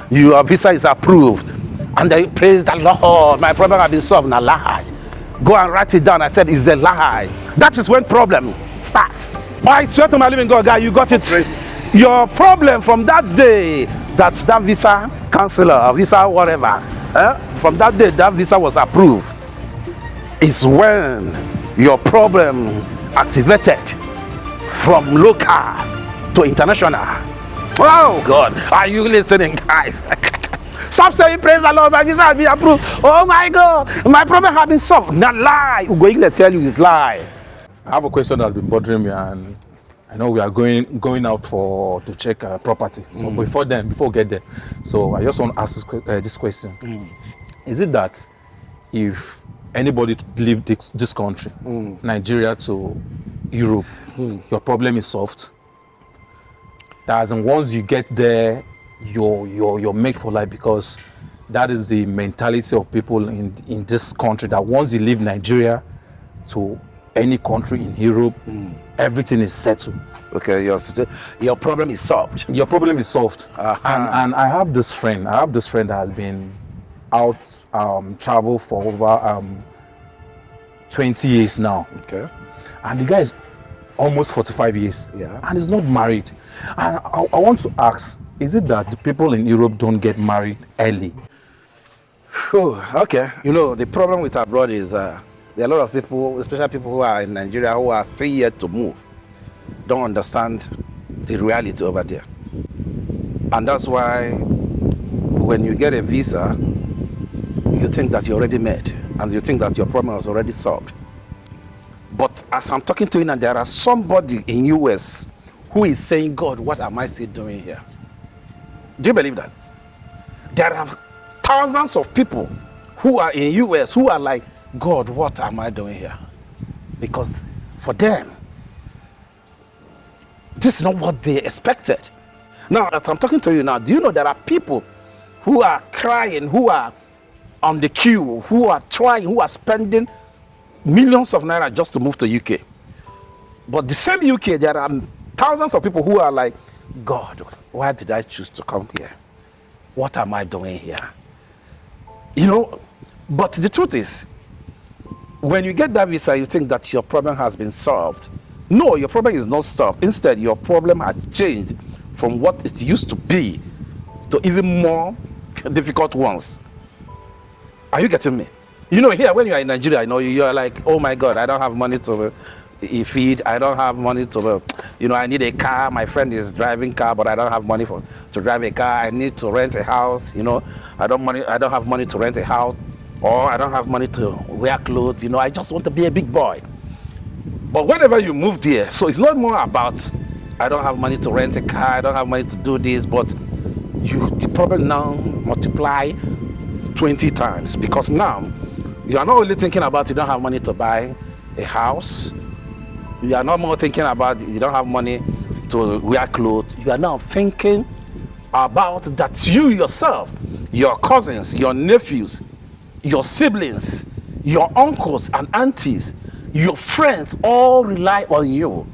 Your visa is approved. And they praise the Lord. My problem has been solved. A lie. Go and write it down. I said, it's a lie. That is when problem starts. I swear to my living God, guy, you got it. Your problem from that day that visa counselor or visa whatever, from that day that visa was approved, is when your problem activated from local to international. Oh God, are you listening, guys? Stop saying praise the Lord, my visa has been approved. Oh my God, my problem has been solved. Not lie. Ugo English tell you it's lie. I have a question that's been bothering me, and I know we are going out to check property. So before we get there, so I just want to ask this question: Is it that if anybody leave this country, Nigeria to Europe, your problem is solved? That once you get there, you're made for life, because that is the mentality of people in this country, that once you leave Nigeria to any country in Europe, everything is settled. Okay, your problem is solved. Your problem is solved. And I have this friend that has been out travel for over 20 years now. Okay. And the guy is almost 45 years. Yeah. And he's not married. And I want to ask, is it that the people in Europe don't get married early? Okay. You know, the problem with abroad is there are a lot of people, especially people who are in Nigeria, who are still yet to move, don't understand the reality over there. And that's why when you get a visa, you think that you're already made, and you think that your problem is already solved. But as I'm talking to you now, there are somebody in US who is saying, God, what am I still doing here? Do you believe that? There are thousands of people who are in US who are like, God, what am I doing here? Because for them, this is not what they expected. Now, as I'm talking to you now, do you know there are people who are crying, who are on the queue, who are trying, who are spending millions of naira just to move to UK? But the same UK, there are thousands of people who are like, God, why did I choose to come here? What am I doing here? You know, but the truth is, when you get that visa, you think that your problem has been solved. No, your problem is not solved. Instead, your problem has changed from what it used to be to even more difficult ones. Are you getting me? You know, here, when you are in Nigeria, you know, you're like, oh my God, I don't have money to feed. I don't have money to, you know, I need a car. My friend is driving car, but I don't have money to drive a car. I need to rent a house. You know, I don't have money to rent a house, or I don't have money to wear clothes. You know, I just want to be a big boy. But whenever you move there, so it's not more about I don't have money to rent a car. I don't have money to do this, but the problem now multiply 20 times, because now you are not only thinking about you don't have money to buy a house. You are not more thinking about you don't have money to wear clothes. You are now thinking about that you yourself, your cousins, your nephews, your siblings, your uncles and aunties, your friends all rely on you.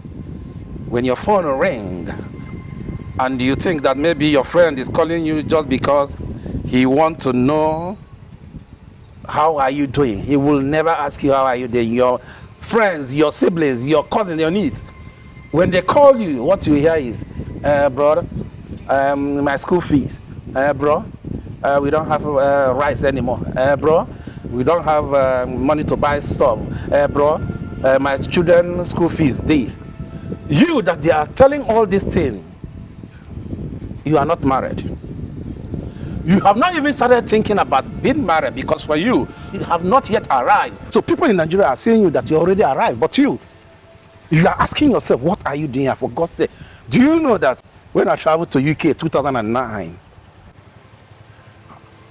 When your phone rings and you think that maybe your friend is calling you just because he wants to know how are you doing. He will never ask you how are you doing. Your friends, your siblings, your cousins, your nieces, when they call you, what you hear is, brother, my school fees. Bro, we don't have rice anymore. Bro, we don't have money to buy stuff. Bro, my children's school fees, this. You that they are telling all these things, you are not married. You have not even started thinking about being married, because for you, you have not yet arrived. So people in Nigeria are saying you that you already arrived, but you are asking yourself, what are you doing here, for God's sake? Do you know that when I traveled to UK 2009,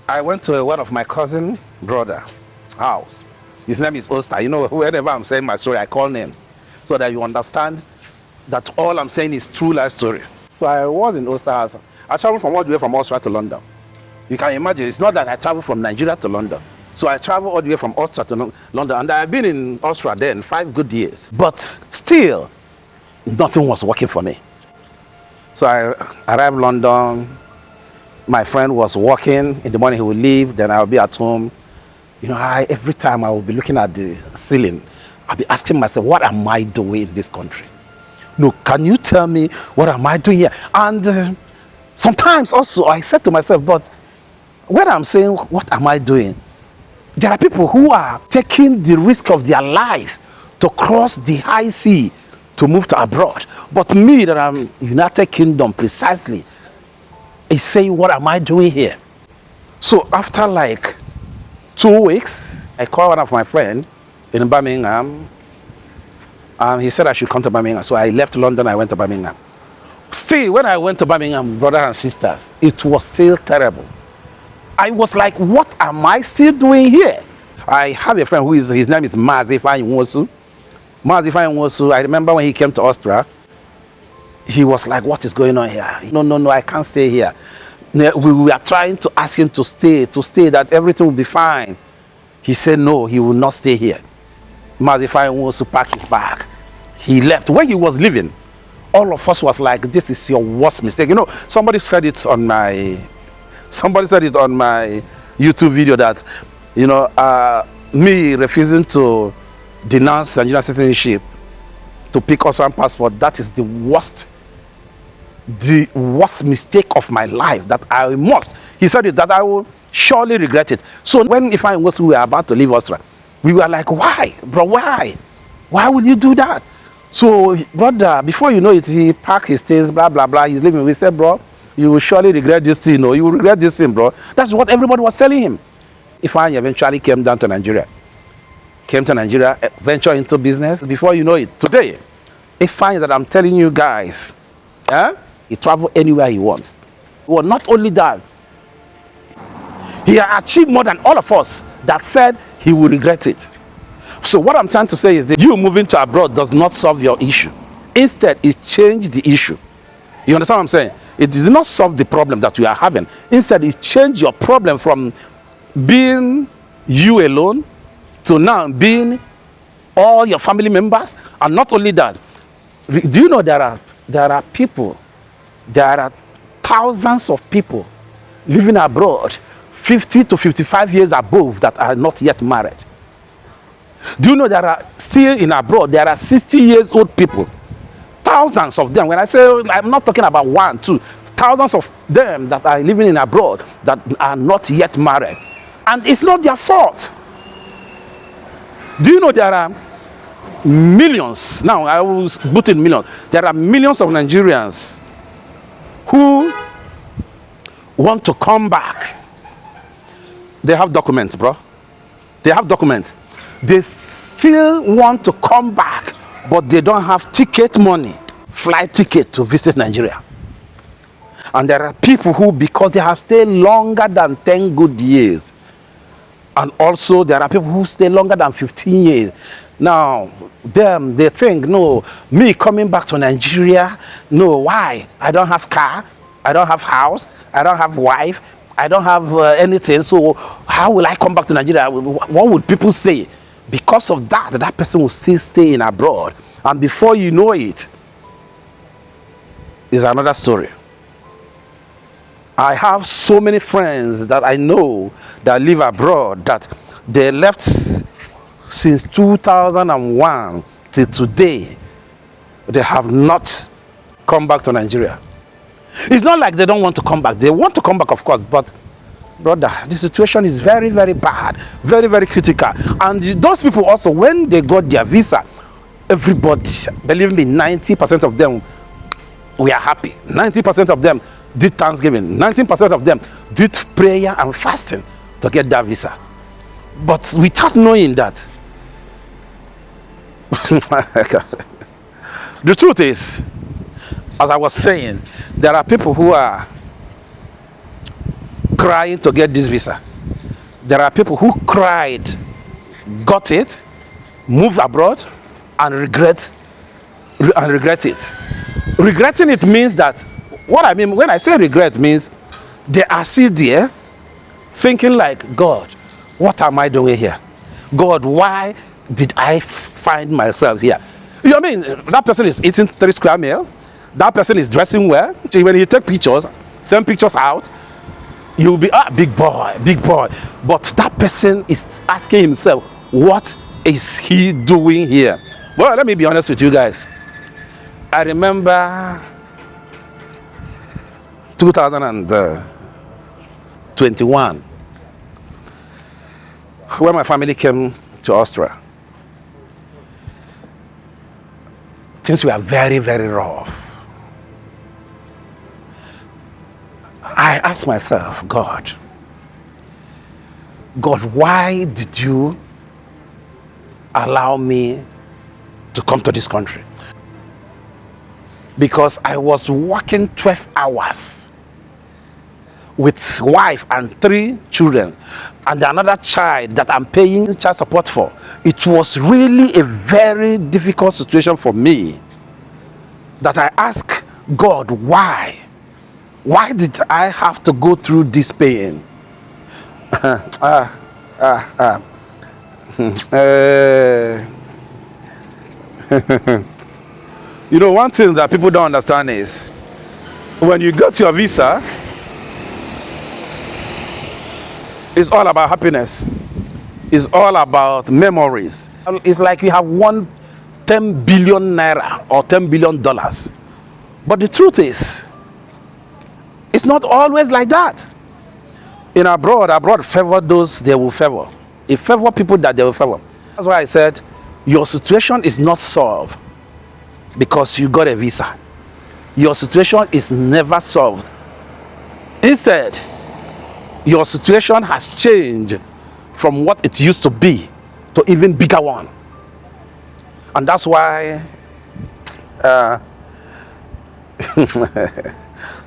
I went to one of my cousin brother house. His name is Oster. You know, whenever I'm saying my story, I call names so that you understand that all I'm saying is true life story. So I was in Oster house. I traveled from all the way from Austria to London. You can imagine, it's not that I traveled from Nigeria to London. So I traveled all the way from Austria to London, and I've been in Austria then 5 good years. But still, nothing was working for me. So I arrived in London, My friend was working in the morning, he would leave, then I'll be at home. You know, every time I will be looking at the ceiling, I'll be asking myself, what am I doing in this country? No, can you tell me what am I doing here? And sometimes also I said to myself, but when I'm saying, what am I doing? There are people who are taking the risk of their life to cross the high sea to move to abroad. But me, that I'm United Kingdom precisely, is saying, what am I doing here? So after like 2 weeks, I called one of my friends in Birmingham, and he said I should come to Birmingham. So I left London, I went to Birmingham. Still, when I went to Birmingham, brothers and sisters, it was still terrible. I was like, what am I still doing here? I have a friend his name is Mazifai Nwosu. Mazifai Nwosu, I remember when he came to Austria, he was like, what is going on here? No, I can't stay here. We were trying to ask him to stay, that everything will be fine. He said no, he will not stay here. Mazifai Nwosu packed his bag. He left. When he was leaving, all of us was like, this is your worst mistake. You know, somebody said it on my YouTube video that, you know, me refusing to denounce Nigerian citizenship to pick Austrian passport, that is the worst mistake of my life, that I must. He said it, that I will surely regret it. So when we were about to leave Austria, we were like, why, bro, why? Why would you do that? So, brother, before you know it, he packed his things, blah, blah, blah. He's leaving. We said, bro, you will surely regret this thing. No, you will regret this thing, bro. That's what everybody was telling him. Ifeanyi eventually came to Nigeria, ventured into business. Before you know it, today, Ifeanyi that I'm telling you guys, he travel anywhere he wants. Well, not only that, he achieved more than all of us that said he will regret it. So what I'm trying to say is that you moving to abroad does not solve your issue. Instead, it changed the issue. You understand what I'm saying? It did not solve the problem that we are having. Instead, it changed your problem from being you alone to now being all your family members. And not only that, do you know there are people, there are thousands of people living abroad, 50 to 55 years above, that are not yet married. Do you know there are still in abroad, there are 60 years old people, thousands of them. When I say, I'm not talking about 1, 2, thousands of them that are living in abroad that are not yet married. And it's not their fault. Do you know there are millions, now I will put in millions, there are millions of Nigerians who want to come back. They have documents, bro. They have documents. They still want to come back, but they don't have ticket money, flight ticket to visit Nigeria. And there are people who, because they have stayed longer than 10 good years, and also there are people who stay longer than 15 years. Now, they think, no, me coming back to Nigeria, no, why? I don't have car, I don't have house, I don't have wife, I don't have anything, so how will I come back to Nigeria? What would people say? Because of that, that person will still stay in abroad. And before you know it, is another story. I have so many friends that I know that live abroad that they left since 2001 till today. They have not come back to Nigeria. It's not like they don't want to come back. They want to come back, of course, but brother, the situation is very, very bad, very, very critical. And those people also, when they got their visa, everybody, believe me, 90% of them were happy. 90% of them did Thanksgiving. 19% of them did prayer and fasting to get that visa. But without knowing that, the truth is, as I was saying, there are people who are crying to get this visa. There are people who cried, got it, moved abroad, and regret it. Regretting it means that, what I mean when I say regret means they are still there thinking like, God, what am I doing here? God, why did I find myself here? You know what I mean? That person is eating 3 square meal. That person is dressing well. When you take pictures, send pictures out, You'll be big boy, big boy. But that person is asking himself, what is he doing here? Well, let me be honest with you guys. I remember 2021 when my family came to Austria. Things were very, very rough. I asked myself, God, why did you allow me to come to this country? Because I was working 12 hours with wife and 3 children and another child that I'm paying child support for. It was really a very difficult situation for me that I asked God, why? Why did I have to go through this pain? You know, one thing that people don't understand is when you got your visa, it's all about happiness. It's all about memories. It's like you have won 10 billion naira or $10 billion. But the truth is, it's not always like that. In abroad favor those they will favor. It favor people that they will favor. That's why I said your situation is not solved because you got a visa. Your situation is never solved. Instead, your situation has changed from what it used to be to even bigger one. And that's why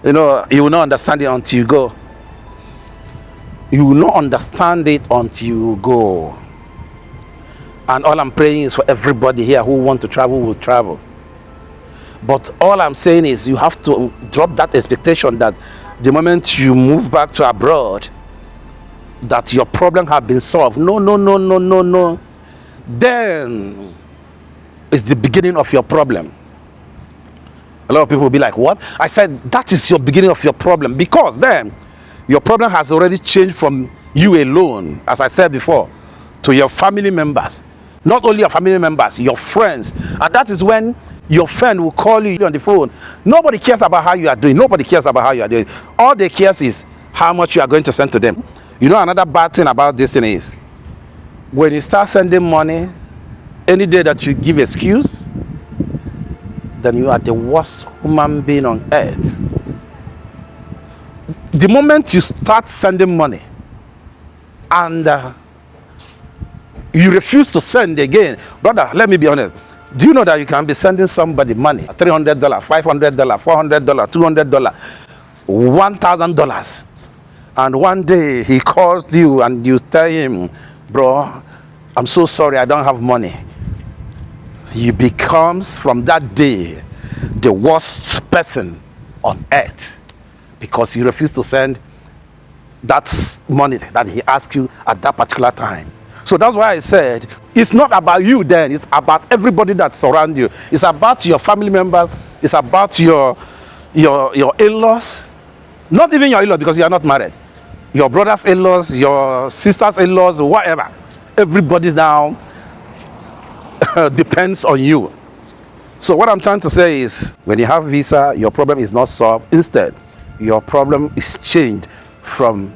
you know, you will not understand it until you go. You will not understand it until you go. And all I'm praying is for everybody here who want to travel will travel. But all I'm saying is you have to drop that expectation that the moment you move back to abroad, that your problem have been solved. No, no, no, no, no, no. Then it's the beginning of your problem. A lot of people will be like, what? I said, that is your beginning of your problem, because then your problem has already changed from you alone, as I said before, to your family members. Not only your family members, your friends. And that is when your friend will call you on the phone. Nobody cares about how you are doing. Nobody cares about how you are doing. All they care is how much you are going to send to them. You know, another bad thing about this thing is when you start sending money, any day that you give excuse, then you are the worst human being on earth. The moment you start sending money and you refuse to send again, brother, let me be honest. Do you know that you can be sending somebody money, $300, $500, $400, $200, $1,000, and one day he calls you and you tell him, bro, I'm so sorry, I don't have money. He becomes from that day the worst person on earth because you refuse to send that money that he asked you at that particular time. So that's why I said it's not about you then, it's about everybody that surrounds you. It's about your family members, it's about your in-laws, not even your in-laws because you are not married. Your brother's in-laws, your sister's in-laws, whatever. Everybody now depends on you. So what I'm trying to say is when you have visa, your problem is not solved. Instead, your problem is changed from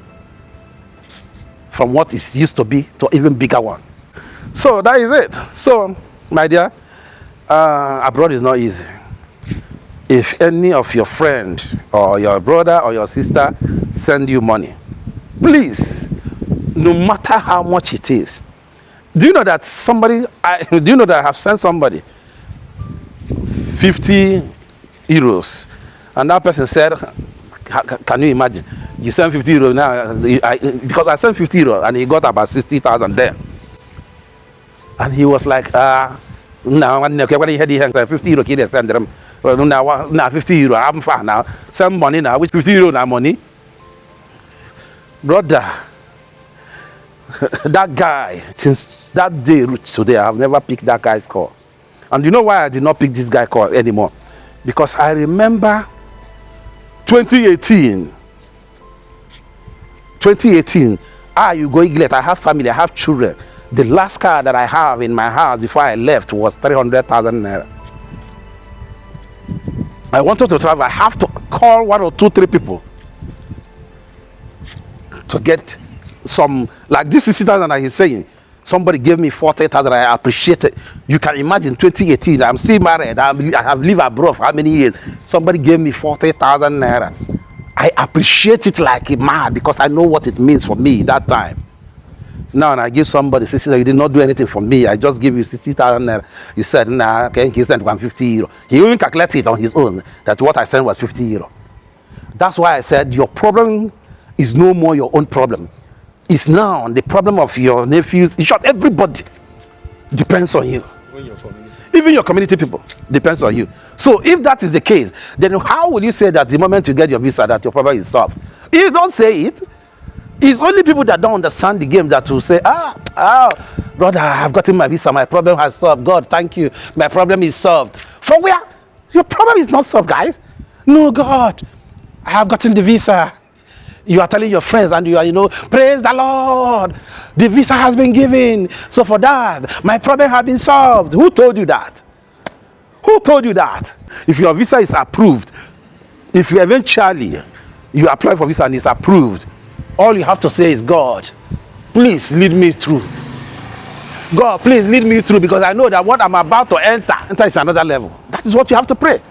what it used to be to even bigger one. So that is it. So my dear, abroad is not easy. If any of your friend or your brother or your sister send you money, please, no matter how much it is, do you know that I have sent somebody 50 euros and that person said, can you imagine, you send 50 euros now, because I sent 50 euros and he got about 60,000 there, and he was like, now when he had 50 euros, he send them now 50 euros, I'm fine now, send money now, which 50 euros now money, brother. That guy, since that day today, I have never picked that guy's call. And you know why I did not pick this guy call anymore? Because I remember 2018, 2018, you go England, I have family, I have children. The last car that I have in my house before I left was 300,000 naira. I wanted to travel. I have to call 1 or 2, 3 people to get some, like this 60,000 that he's saying. Somebody gave me 40,000. I appreciate it. You can imagine 2018. I'm still married. I have lived abroad for how many years? Somebody gave me 40,000 naira. I appreciate it like mad because I know what it means for me that time. Now, and I give somebody 60,000. You did not do anything for me. I just give you 60,000 naira. You said, nah, okay, he sent 150 euro. He even calculated it on his own that what I sent was 50 euro. That's why I said your problem is no more your own problem. It's now the problem of your nephews. In short, everybody depends on you. Even your community people depends on you. So if that is the case, then how will you say that the moment you get your visa that your problem is solved? You don't say it. It's only people that don't understand the game that will say, brother, I've gotten my visa, my problem has solved. God, thank you. My problem is solved. For where? Your problem is not solved, guys. No, God, I have gotten the visa. You are telling your friends and you are, praise the Lord. The visa has been given. So for that, my problem has been solved. Who told you that? Who told you that? If your visa is approved, if you eventually you apply for visa and it's approved, all you have to say is, God, please lead me through. God, please lead me through, because I know that what I'm about to enter is another level. That is what you have to pray.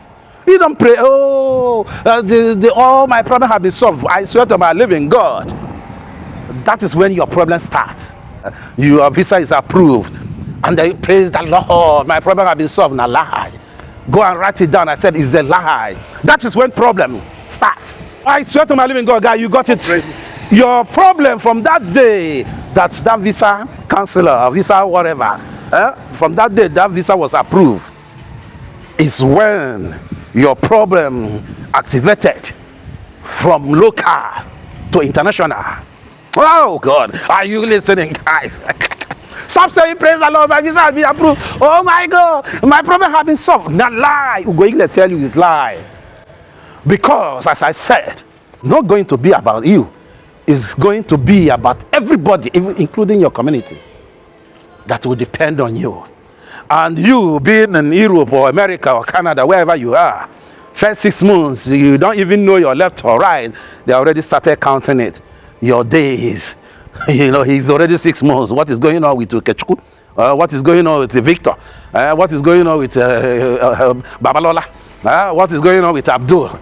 You don't pray, all my problems have been solved. I swear to my living God. That is when your problem starts. Your visa is approved. And then praise the Lord, my problem have been solved. Now lie. Go and write it down. I said, it's a lie. That is when problem starts. I swear to my living God, guy, you got it. Your problem from that day that visa counselor, visa whatever, from that day that visa was approved, is when your problem activated from local to international. Oh God, are you listening, guys? Stop saying praise the Lord, my visa has been approved. Oh my God, my problem has been solved. Now lie. We're going to tell you it's lie. Because as I said, not going to be about you. Is going to be about everybody, including your community, that will depend on you. And you being in Europe or America or Canada, wherever you are, first 6 months, you don't even know your left or right. They already started counting it. Your days. He's already 6 months. What is going on with Ukechukwu? What is going on with Victor? What is going on with Babalola? What is going on with Abdul?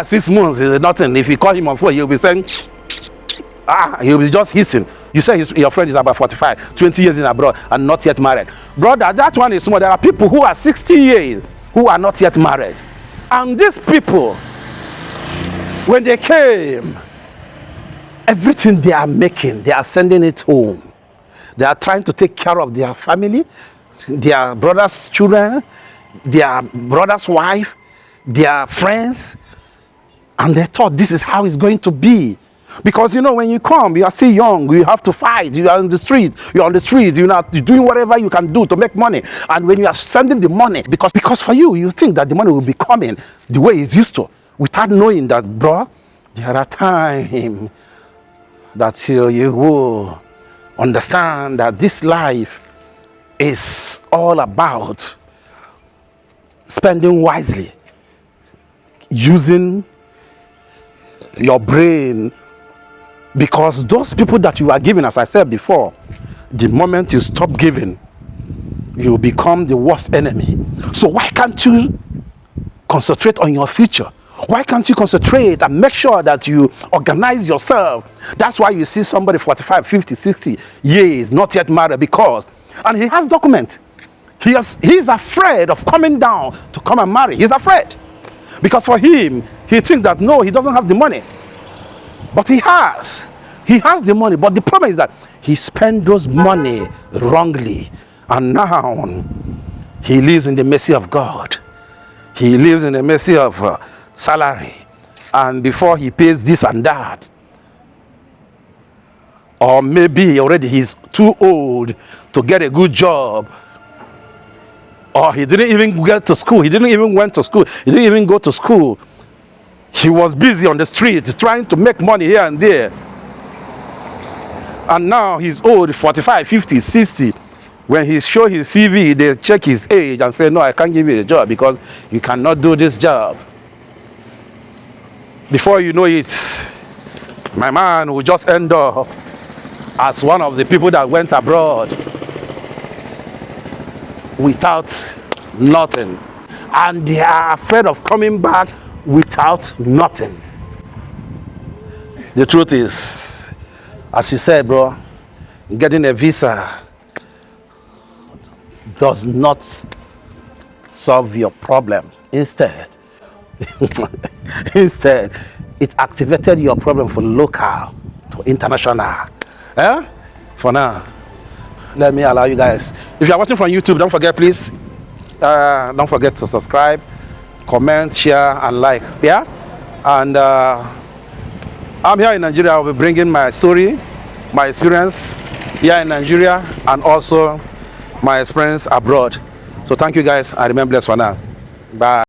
6 months is nothing. If you call him on phone, he'll be saying, he'll be just hissing. You say your friend is about 45, 20 years in abroad and not yet married. Brother, that one is small. There are people who are 60 years who are not yet married. And these people, when they came, everything they are making, they are sending it home. They are trying to take care of their family, their brother's children, their brother's wife, their friends. And they thought this is how it's going to be. Because when you come, you are still young, you have to fight, you are on the street, you're doing whatever you can do to make money. And when you are sending the money, because for you think that the money will be coming the way it's used to, without knowing that, bro, there are times that you will understand that this life is all about spending wisely, using your brain. Because those people that you are giving, as I said before, the moment you stop giving, you become the worst enemy. So why can't you concentrate on your future? Why can't you concentrate and make sure that you organize yourself? That's why you see somebody 45, 50, 60 years not yet married, and he has document. He's afraid of coming down to come and marry. He's afraid. Because for him, he thinks that no, he doesn't have the money. But he has the money, but the problem is that he spent those money wrongly, and now he lives in the mercy of God. He lives in the mercy of salary, and before he pays this and that, or maybe already he's too old to get a good job, or he didn't even get to school, he didn't even went to school, he didn't even go to school. He was busy on the street trying to make money here and there. And now he's old, 45, 50, 60. When he show his CV, they check his age and say, no, I can't give you a job because you cannot do this job. Before you know it, my man will just end up as one of the people that went abroad without nothing. And they are afraid of coming back without nothing. The truth is, as you said, bro, getting a visa does not solve your problem. Instead, it activated your problem from local to international. For now, let me allow you guys. If you are watching from YouTube, don't forget, please, don't forget to subscribe, comment, share, and like. Yeah, and I'm here in Nigeria. I'll be bringing my story, my experience here in Nigeria, and also my experience abroad. So thank you guys. I remain blessed for now. Bye.